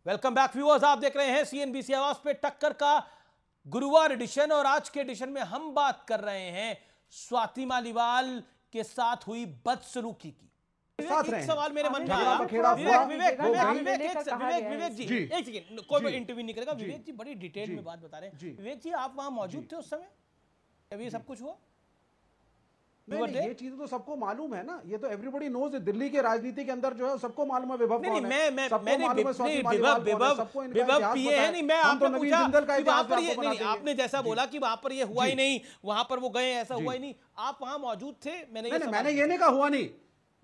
Welcome back viewers, आप देख रहे हैं सीएनबीसी आवाज पे टक्कर का गुरुवार एडिशन। और आज के एडिशन में हम बात कर रहे हैं स्वाति मालीवाल के साथ हुई बदसलूकी की। एक सवाल मेरे मन में आया, विवेक जी एक सेकंड, कोई इंटरव्यू नहीं करेगा। विवेक जी बड़ी डिटेल में बात बता रहे हैं। विवेक जी आप वहां मौजूद थे उस समय जब ये सब कुछ हुआ? नहीं, ये चीज तो सबको मालूम है ना, ये तो एवरीबॉडी नोज। दिल्ली के राजनीति के अंदर जो है सबको मालूम है विभव कौन है, सबको मालूम है स्वाति मालीवाल कौन है, सबको इनका इतिहास पता है। नहीं, मैं आपने पूछा कि वहां पर ये नहीं, आपने जैसा बोला कि वहां पर ये हुआ ही नहीं, वहां पर वो गए, ऐसा हुआ ही नहीं। आप वहां मौजूद थे? मैंने ये नहीं कहा हुआ नहीं,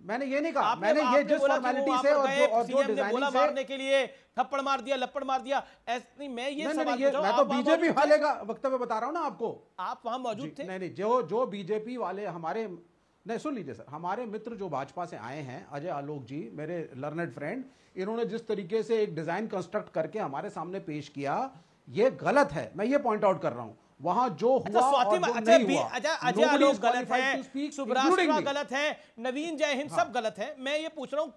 मैंने ये नहीं कहा। मैंने ये जिस फॉर्मेलिटी से और जो डिजाइनिंग से मारने के लिए थप्पड़ मार दिया, लपड़ मार दिया, ऐसा नहीं। मैं ये सवाल पूछ रहा हूं, मैं तो बीजेपी वाले का वक्तव्य बता रहा हूं ना आपको। आप वहां मौजूद थे? नहीं, जो बीजेपी वाले हमारे, नहीं सुन लीजिए सर, हमारे मित्र जो भाजपा से आए हैं, अजय आलोक जी, मेरे लर्नेड फ्रेंड, इन्होंने जिस तरीके से एक डिजाइन कंस्ट्रक्ट करके हमारे सामने पेश किया, ये गलत है। मैं ये पॉइंट आउट कर रहा हूं। वहां जो हुआ और जो नहीं हुआ, अजय आलोक गलत है, सुब्राष्ट्रा गलत है, नवीन जय हिंद सब गलत है। मैं ये पूछ रहा हूं,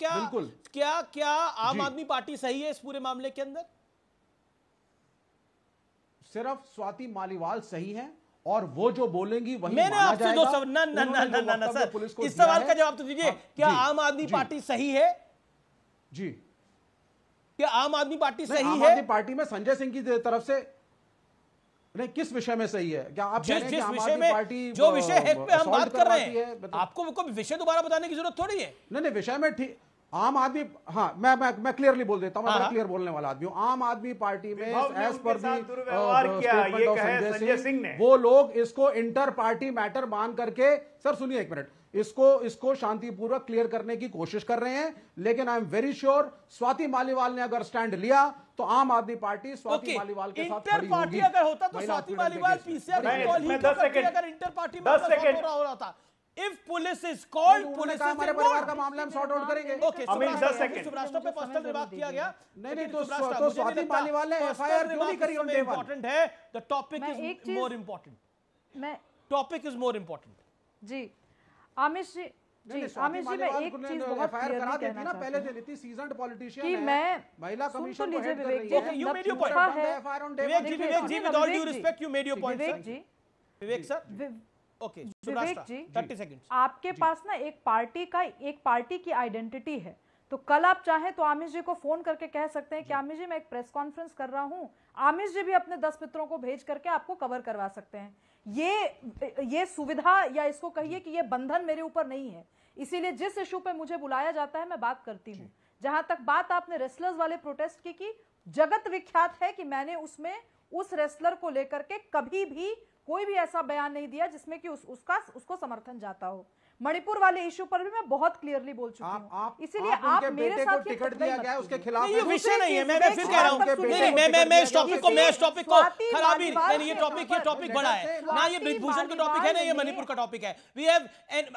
क्या आम आदमी पार्टी सही है इस पूरे मामले के अंदर? सिर्फ स्वाति मालीवाल सही है और वो जो बोलेंगी वही मैंने माना आपसे जाएगा। ना सर, इस सवाल का जवाब तो दीजिए। क्या आम आदमी पार्टी सही है? जी, क्या आम आदमी पार्टी सही है? आम आदमी पार्टी में संजय सिंह की तरफ से नहीं, किस विषय में सही है? क्या आप जिस विषय में, जो विषय है पे हम बात कर रहे हैं, आपको विषय दोबारा बताने की जरूरत थोड़ी है। नहीं, विषय में ठीक, आम आदमी, हाँ मैं क्लियरली बोल देता हूं, मैं क्लियर बोलने वाला आदमी हूं। आम आदमी पार्टी में as per statement of Sanjay Singh ने, वो लोग इसको इंटर पार्टी मैटर मान करके, सर सुनिए एक मिनट, इसको शांतिपूर्वक क्लियर करने की कोशिश कर रहे हैं। लेकिन I am very sure Swati Maliwal ने अगर स्टैंड लिया तो आम आदमी पार्टी स्वाति मालीवाल के साथ खड़ी होगी। अगर होता तो स्वाति मालीवाल पीसीआर कॉल ही करती, अगर इंटर पार्टी में हो रहा था। If police is called, police हमारे परिवार का मामला हम सॉर्ट आउट करेंगे। ओके, सुब्राष्ट्रा पे पर्सनल रिमार्क किया गया। नहीं, तो स्वाति मालीवाल ने एफआईआर क्यों नहीं करी? इंपॉर्टेंट है, the topic is more important. Topic is more important. जी आमिश जी, आमिश जी, मैं एक चीज बहुत एफआईआर करा देती ना पहले दिन, इतनी सीजन्ड पॉलिटिशियन कि है, मैं महिला कमीशन को हेड कर रही है। You made your point. Vivek ji, with all due respect, you made your point. Vivek sir, okay, Vivek ji, 30 seconds. आपके पास ना एक पार्टी की आइडेंटिटी है, तो कल आप चाहें तो आमिश जी को फोन करके कह सकते हैं कि आमिश जी मैं एक प्रेस कॉन्फ्रेंस कर रहा हूं। आमिश जी भी अपने 10 मित्रों को भेज करके आपको कवर करवा सकते हैं। ये सुविधा, या इसको कहिए कि ये बंधन मेरे ऊपर नहीं है। इसीलिए जिस इशू पे मुझे बुलाया जाता है मैं बात करती हूँ। जहां तक बात आपने रेसलर्स वाले प्रोटेस्ट की जगत विख्यात है कि मैंने उसमें उस रेसलर को लेकर के कभी भी कोई भी ऐसा बयान नहीं दिया जिसमें कि उसको समर्थन जाता हो। मणिपुर वाले इशू पर भी मैं बहुत क्लियरली बोल चुकी हूं। इसीलिए आप मेरे साथ टिकट दिया गया उसके खिलाफ ये विषय नहीं है। मैं फिर कह रहा हूं, नहीं, मैं इस टॉपिक को खराबी नहीं, ये टॉपिक बड़ा है ना, ये ब्रिजभूषण का टॉपिक है ना, ये मणिपुर का टॉपिक है।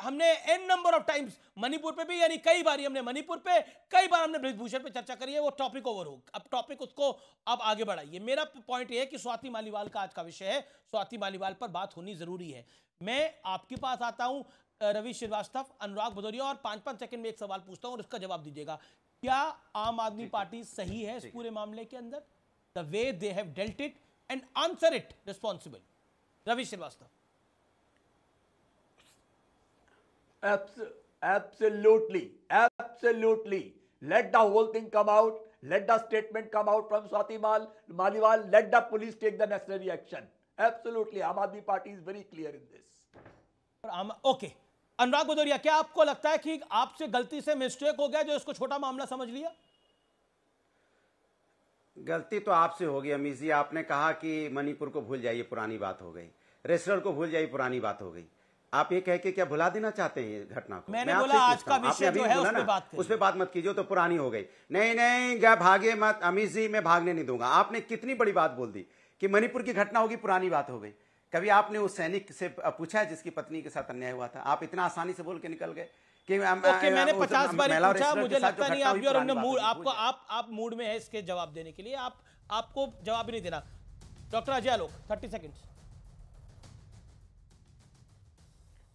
हमने an number of times Manipur पे भी, यानी कई बार हमने मणिपुर पे, कई बार हमने ब्रिजभूषण पे चर्चा करी है। वो टॉपिक ओवर हो, अब टॉपिक उसको अब आगे बढ़ाइए। मेरा पॉइंट ये है कि स्वाति मालीवाल का आज का विषय है, स्वाति मालीवाल पर बात होनी जरूरी है। मैं आपके पास आता हूं रवि श्रीवास्तव, अनुराग भदौरिया, और 5-5 सेकंड में एक सवाल पूछता हूं और इसका जवाब दीजिएगा। क्या आम आदमी पार्टी सही है इस पूरे मामले के अंदर? The way they have dealt it, and answer it responsible. Ravi Srivastava. Absolutely. Let the whole thing come out. Let the statement come out from Swati Maliwal. Let the police take the necessary action. Absolutely. Aam Aadmi Party is very clear in this. Okay, Anurag Bhadauria, क्या आपको लगता है कि आपसे गलती से mistake हो गया जो इसको छोटा मामला समझ लिया? गलती तो आपसे हो गई अमीश जी। आपने कहा कि मणिपुर को भूल जाइए, पुरानी बात हो गई। रेसलर को भूल जाइए, पुरानी बात हो गई। आप ये कह के क्या भुला देना चाहते हैं घटना को? मैंने बोला आज का विषय जो है उस पे बात मत कीजिए, तो पुरानी हो गई। नहीं, भागे मत अमीश जी, मैं भागने नहीं दूंगा। आपने कितनी बड़ी बात बोल दी कि मणिपुर की घटना होगी, पुरानी बात हो गई। कभी आपने उस सैनिक से पूछा है जिसकी पत्नी के साथ अन्याय हुआ था? आप इतना आसानी से बोल के निकल गए कि मैंने 50 बार पूछा, मुझे लगता नहीं आप भी, और आप मूड में है इसके जवाब देने के लिए। आपको जवाब ही नहीं देना। Doctor Ajay Alok, 30 seconds.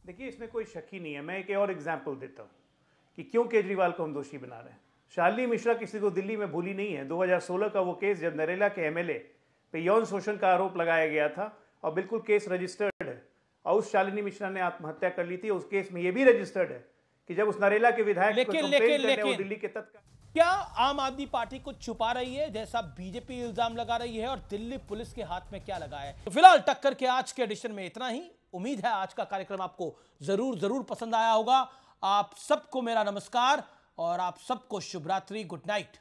देखिए, इसमें कोई शक ही नहीं है। मैं एक और एग्जांपल देता हूं कि क्यों केजरीवाल को हम दोषी बना रहे हैं। शालिनी मिश्रा किसी को दिल्ली में भूली नहीं है। 2016 का वो केस जब नरेला के एमएलए पे यौन शोषण का आरोप लगाया गया था और बिल्कुल केस रजिस्टर्ड है, और उस शालिनी मिश्रा ने आत्महत्या कर ली थी। उस केस में ये भी रजिस्टर्ड है कि जब उस नरेला के विधायक को कंप्लेंट करने वो दिल्ली के तत्काल। क्या आम आदमी पार्टी कुछ छुपा रही है जैसा बीजेपी इल्जाम लगा रही है, और दिल्ली पुलिस के हाथ में क्या लगा है? तो फिलहाल टक्कर के आज के एडिशन में इतना ही। उम्मीद है आज का कार्यक्रम आपको जरूर पसंद आया होगा। आप सबको मेरा नमस्कार और आप सबको शुभ रात्रि, गुड नाइट।